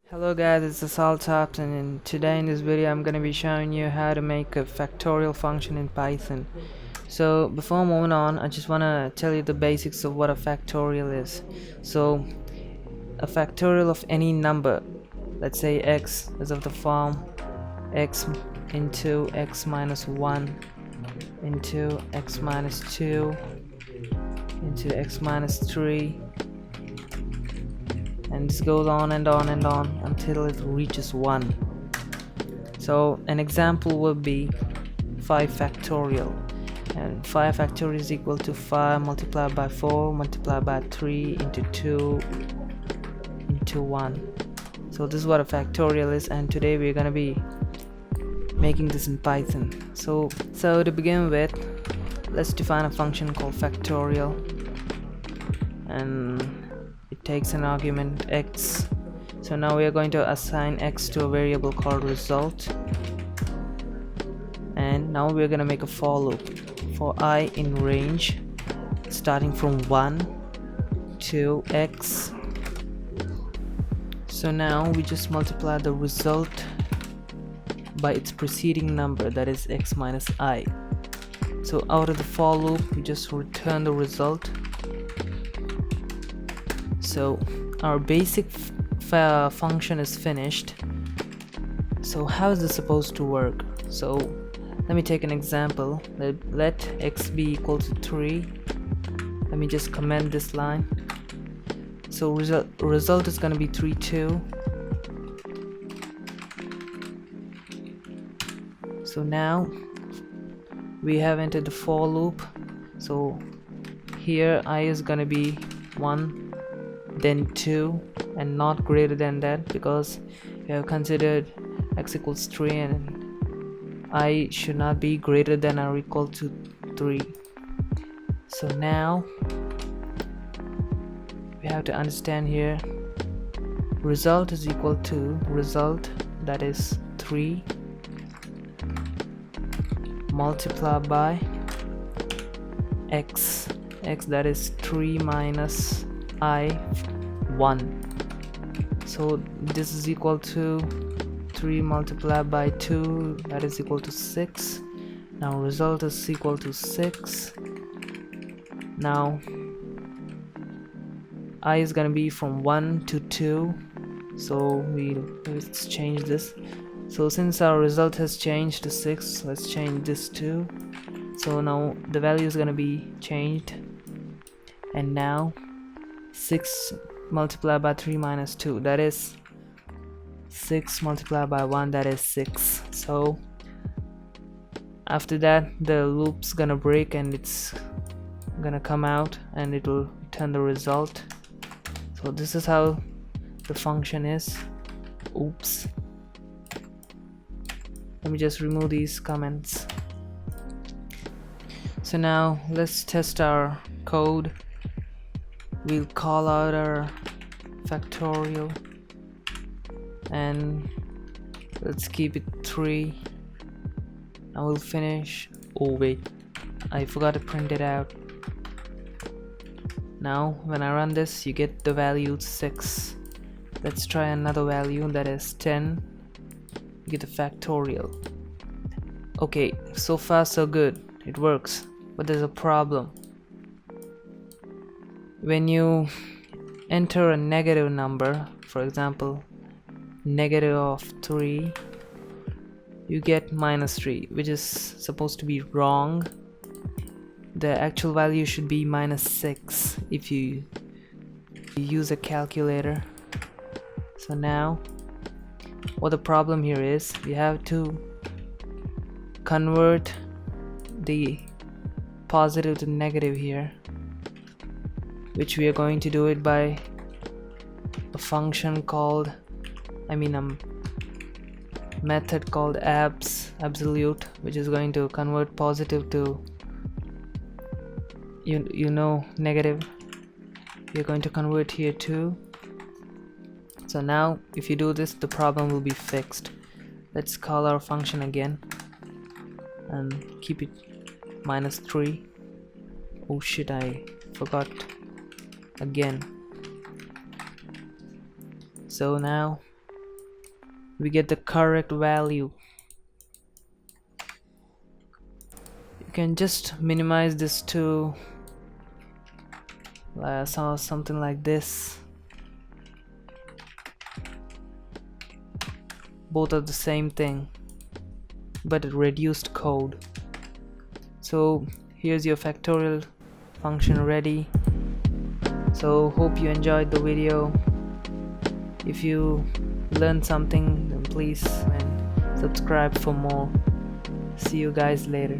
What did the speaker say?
Hello guys, it's the Saltops, and today in this video I'm gonna be showing you how to make a factorial function in Python. So before moving on, I just wanna tell you the basics of what a factorial is. So a factorial of any number, let's say x, is of the form x into x minus 1 into x minus 2 into x minus 3, and this goes on and on and on until it reaches 1. So an example would be 5 factorial, and 5 factorial is equal to 5 multiplied by 4 multiplied by 3 into 2 into 1. So this is what a factorial is, and today we're gonna be making this in Python. So to begin with, let's define a function called factorial, and it takes an argument x. So now we are going to assign x to a variable called result, and now we're going to make a for loop for I in range starting from 1 to x. So now we just multiply the result by its preceding number, that is x minus I. So out of the for loop we just return the result. So our basic function is finished. So how is this supposed to work? So let me take an example. Let x be equal to 3. Let me just comment this line. So result is going to be 3 2. So now we have entered the for loop. So here I is going to be 1, then 2, and not greater than that, because we have considered x equals 3 and I should not be greater than or equal to 3. So now we have to understand here, result is equal to result, that is 3, multiplied by x, that is 3 minus I 1. So this is equal to 3 multiplied by 2, that is equal to 6. Now result is equal to 6. Now I is gonna be from 1 to 2, so let's change this. So since our result has changed to 6, let's change this too. So now the value is gonna be changed, and now 6 multiplied by 3 minus 2, that is 6 multiplied by 1, that is 6. So after that the loop's gonna break and it's gonna come out and it will return the result. So this is how the function is. Oops, let me just remove these comments. So now let's test our code. We'll call out our factorial and let's keep it 3. Now we'll finish. Oh wait, I forgot to print it out. Now when I run this, you get the value 6. Let's try another value, that is 10. Get the factorial. Okay, so far so good, it works, but there's a problem. When you enter a negative number, for example negative of 3, you get minus 3, which is supposed to be wrong. The actual value should be minus 6 if you use a calculator. So now what the problem here is, we have to convert the positive to negative here, which we are going to do it by a function called, a method called absolute, which is going to convert positive to negative. We're going to convert here too. So now if you do this, the problem will be fixed. Let's call our function again and keep it minus 3. Oh shit, I forgot again. So now we get the correct value. You can just minimize this to something like this. Both are the same thing, but a reduced code. So here's your factorial function ready. So hope you enjoyed the video. If you learned something, then please subscribe for more. See you guys later.